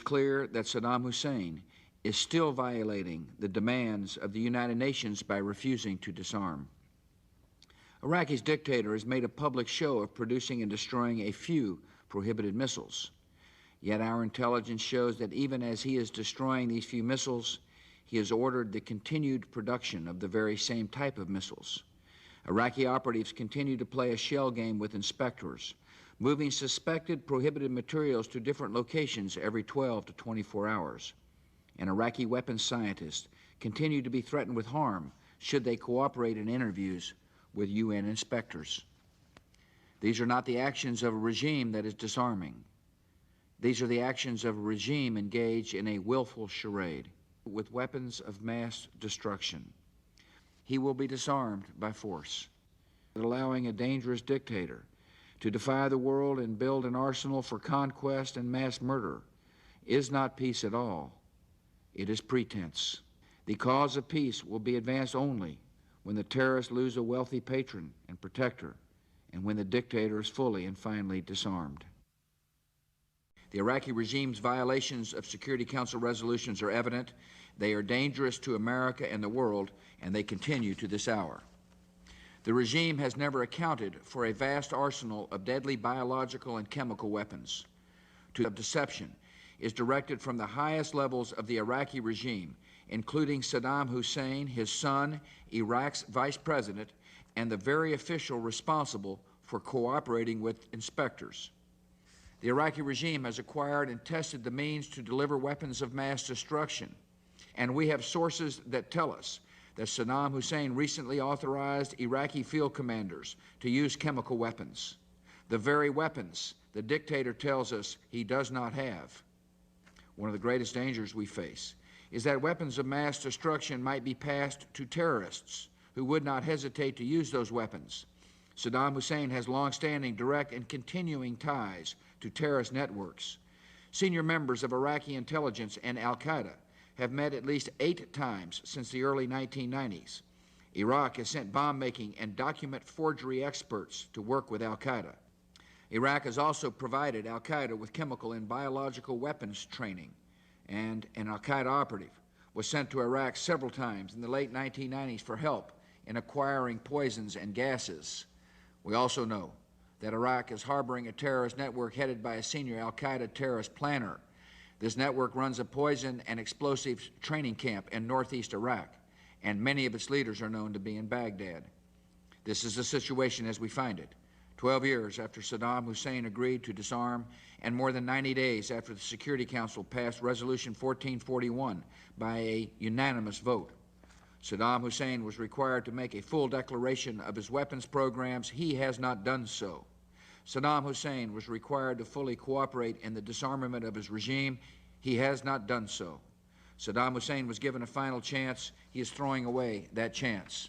clear that Saddam Hussein is still violating the demands of the United Nations by refusing to disarm. Iraqi's dictator has made a public show of producing and destroying a few prohibited missiles. Yet our intelligence shows that even as he is destroying these few missiles, he has ordered the continued production of the very same type of missiles. Iraqi operatives continue to play a shell game with inspectors, moving suspected prohibited materials to different locations every 12 to 24 hours. And Iraqi weapons scientists continue to be threatened with harm should they cooperate in interviews with UN inspectors. These are not the actions of a regime that is disarming. These are the actions of a regime engaged in a willful charade with weapons of mass destruction. He will be disarmed by force, allowing a dangerous dictator to defy the world and build an arsenal for conquest and mass murder is not peace at all. It is pretense. The cause of peace will be advanced only when the terrorists lose a wealthy patron and protector, and when the dictator is fully and finally disarmed. The Iraqi regime's violations of Security Council resolutions are evident. They are dangerous to America and the world, and they continue to this hour. The regime has never accounted for a vast arsenal of deadly biological and chemical weapons. To deception is directed from the highest levels of the Iraqi regime, including Saddam Hussein, his son, Iraq's vice president, and the very official responsible for cooperating with inspectors. The Iraqi regime has acquired and tested the means to deliver weapons of mass destruction, and we have sources that tell us that Saddam Hussein recently authorized Iraqi field commanders to use chemical weapons, the very weapons the dictator tells us he does not have. One of the greatest dangers we face is that weapons of mass destruction might be passed to terrorists who would not hesitate to use those weapons. Saddam Hussein has long-standing direct and continuing ties to terrorist networks. Senior members of Iraqi intelligence and al-Qaeda have met at least 8 times since the early 1990s. Iraq has sent bomb-making and document forgery experts to work with al-Qaeda. Iraq has also provided al-Qaeda with chemical and biological weapons training, and an al-Qaeda operative was sent to Iraq several times in the late 1990s for help in acquiring poisons and gases. We also know that Iraq is harboring a terrorist network headed by a senior al-Qaeda terrorist planner. This network runs a poison and explosives training camp in northeast Iraq, and many of its leaders are known to be in Baghdad. This is the situation as we find it, 12 years after Saddam Hussein agreed to disarm, and more than 90 days after the Security Council passed Resolution 1441 by a unanimous vote. Saddam Hussein was required to make a full declaration of his weapons programs. He has not done so. Saddam Hussein was required to fully cooperate in the disarmament of his regime. He has not done so. Saddam Hussein was given a final chance. He is throwing away that chance.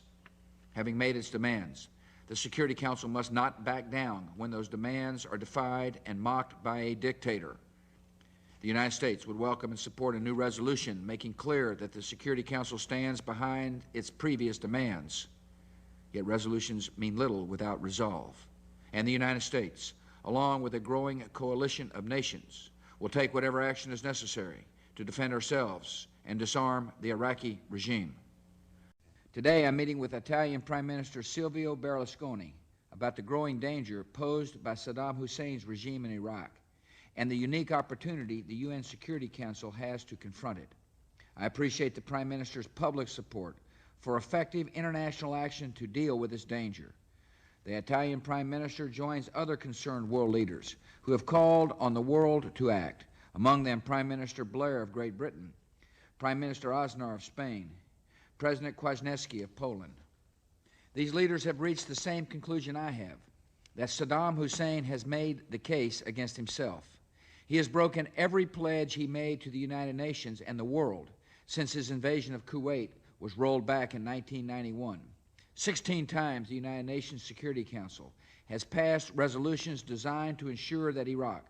Having made its demands, the Security Council must not back down when those demands are defied and mocked by a dictator. The United States would welcome and support a new resolution making clear that the Security Council stands behind its previous demands. Yet resolutions mean little without resolve. And the United States, along with a growing coalition of nations, will take whatever action is necessary to defend ourselves and disarm the Iraqi regime. Today, I'm meeting with Italian Prime Minister Silvio Berlusconi about the growing danger posed by Saddam Hussein's regime in Iraq and the unique opportunity the UN Security Council has to confront it. I appreciate the Prime Minister's public support for effective international action to deal with this danger. The Italian Prime Minister joins other concerned world leaders who have called on the world to act, among them Prime Minister Blair of Great Britain, Prime Minister Aznar of Spain, President Kwasniewski of Poland. These leaders have reached the same conclusion I have, that Saddam Hussein has made the case against himself. He has broken every pledge he made to the United Nations and the world since his invasion of Kuwait was rolled back in 1991. 16 times the United Nations Security Council has passed resolutions designed to ensure that Iraq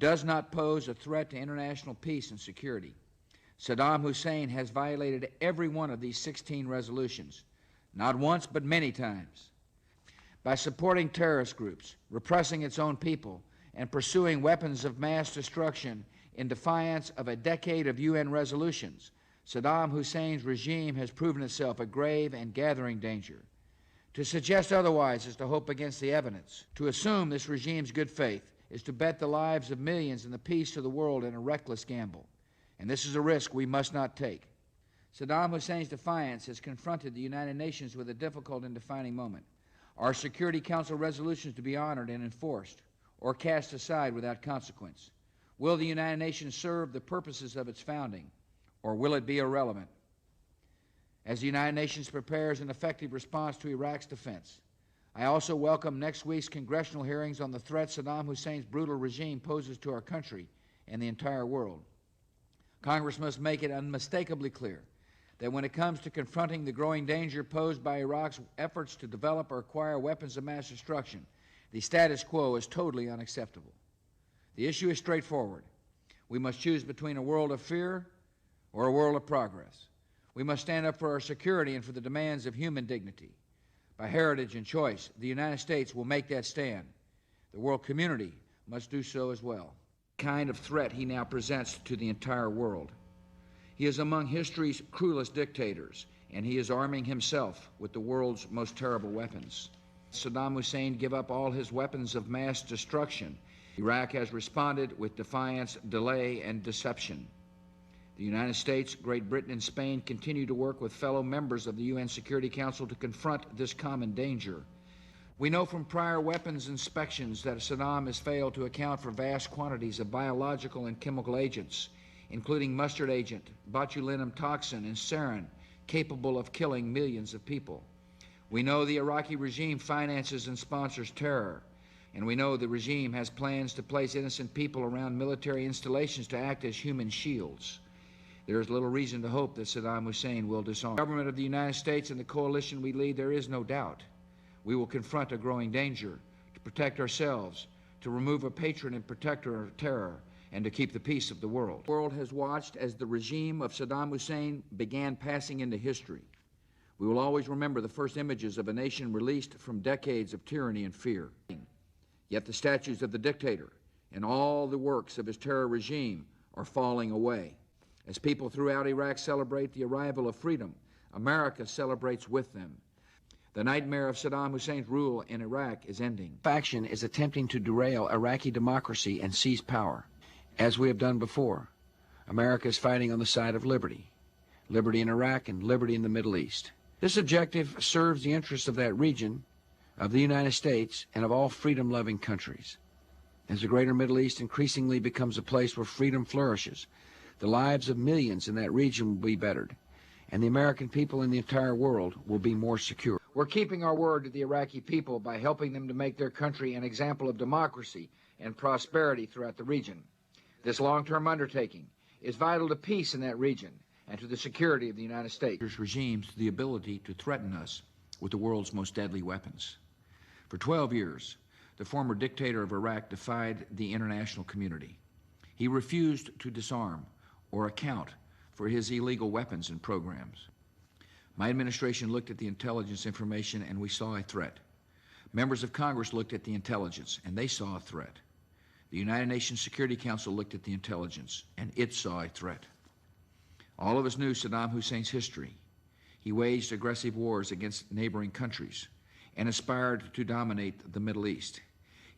does not pose a threat to international peace and security. Saddam Hussein has violated every one of these 16 resolutions, not once but many times. By supporting terrorist groups, repressing its own people, and pursuing weapons of mass destruction, in defiance of a decade of UN resolutions, Saddam Hussein's regime has proven itself a grave and gathering danger. To suggest otherwise is to hope against the evidence. To assume this regime's good faith is to bet the lives of millions and the peace of the world in a reckless gamble. And this is a risk we must not take. Saddam Hussein's defiance has confronted the United Nations with a difficult and defining moment. Are Security Council resolutions to be honored and enforced, or cast aside without consequence? Will the United Nations serve the purposes of its founding, or will it be irrelevant? As the United Nations prepares an effective response to Iraq's defense, I also welcome next week's congressional hearings on the threat Saddam Hussein's brutal regime poses to our country and the entire world. Congress must make it unmistakably clear that when it comes to confronting the growing danger posed by Iraq's efforts to develop or acquire weapons of mass destruction, the status quo is totally unacceptable. The issue is straightforward. We must choose between a world of fear or a world of progress. We must stand up for our security and for the demands of human dignity. By heritage and choice, the United States will make that stand. The world community must do so as well. The kind of threat he now presents to the entire world. He is among history's cruelest dictators, and he is arming himself with the world's most terrible weapons. Saddam Hussein give up all his weapons of mass destruction. Iraq has responded with defiance, delay, and deception. The United States, Great Britain, and Spain continue to work with fellow members of the UN Security Council to confront this common danger. We know from prior weapons inspections that Saddam has failed to account for vast quantities of biological and chemical agents, including mustard agent, botulinum toxin, and sarin, capable of killing millions of people. We know the Iraqi regime finances and sponsors terror, and we know the regime has plans to place innocent people around military installations to act as human shields. There is little reason to hope that Saddam Hussein will disarm. The government of the United States and the coalition we lead, there is no doubt. We will confront a growing danger to protect ourselves, to remove a patron and protector of terror, and to keep the peace of the world. The world has watched as the regime of Saddam Hussein began passing into history. We will always remember the first images of a nation released from decades of tyranny and fear. Yet the statues of the dictator and all the works of his terror regime are falling away. As people throughout Iraq celebrate the arrival of freedom, America celebrates with them. The nightmare of Saddam Hussein's rule in Iraq is ending. Faction is attempting to derail Iraqi democracy and seize power. As we have done before, America is fighting on the side of liberty. Liberty in Iraq and liberty in the Middle East. This objective serves the interests of that region, of the United States, and of all freedom-loving countries. As the greater Middle East increasingly becomes a place where freedom flourishes, the lives of millions in that region will be bettered, and the American people in the entire world will be more secure. We're keeping our word to the Iraqi people by helping them to make their country an example of democracy and prosperity throughout the region. This long-term undertaking is vital to peace in that region and to the security of the United States. Regimes the ability to threaten us with the world's most deadly weapons. For 12 years, the former dictator of Iraq defied the international community. He refused to disarm or account for his illegal weapons and programs. My administration looked at the intelligence information and we saw a threat. Members of Congress looked at the intelligence and they saw a threat. The United Nations Security Council looked at the intelligence and it saw a threat. All of us knew Saddam Hussein's history. He waged aggressive wars against neighboring countries and aspired to dominate the Middle East.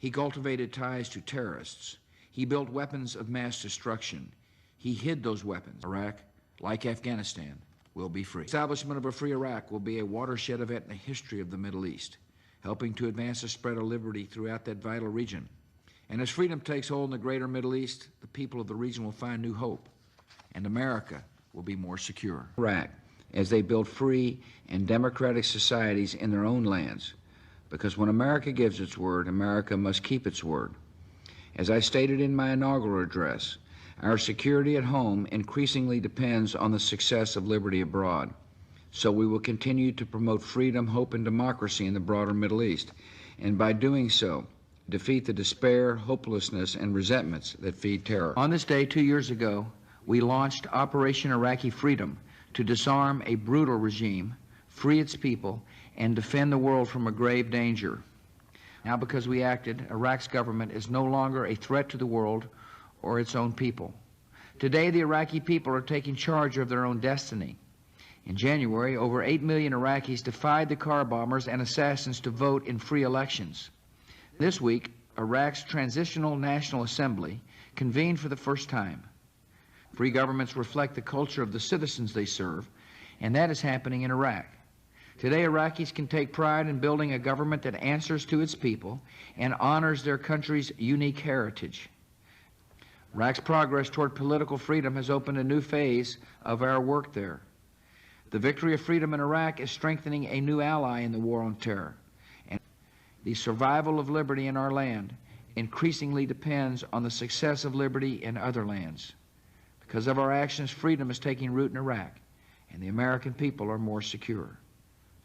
He cultivated ties to terrorists. He built weapons of mass destruction. He hid those weapons. Iraq, like Afghanistan, will be free. The establishment of a free Iraq will be a watershed event in the history of the Middle East, helping to advance the spread of liberty throughout that vital region. And as freedom takes hold in the greater Middle East, the people of the region will find new hope, and America will be more secure. Iraq, as they build free and democratic societies in their own lands, because when America gives its word, America must keep its word. As I stated in my inaugural address, our security at home increasingly depends on the success of liberty abroad. So we will continue to promote freedom, hope, and democracy in the broader Middle East, and by doing so, defeat the despair, hopelessness, and resentments that feed terror. On this day 2 years ago, we launched Operation Iraqi Freedom to disarm a brutal regime, free its people, and defend the world from a grave danger. Now, because we acted, Iraq's government is no longer a threat to the world or its own people. Today, the Iraqi people are taking charge of their own destiny. In January, over 8 million Iraqis defied the car bombers and assassins to vote in free elections. This week, Iraq's Transitional National Assembly convened for the first time. Free governments reflect the culture of the citizens they serve, and that is happening in Iraq. Today, Iraqis can take pride in building a government that answers to its people and honors their country's unique heritage. Iraq's progress toward political freedom has opened a new phase of our work there. The victory of freedom in Iraq is strengthening a new ally in the war on terror. And the survival of liberty in our land increasingly depends on the success of liberty in other lands. Because of our actions, freedom is taking root in Iraq, and the American people are more secure.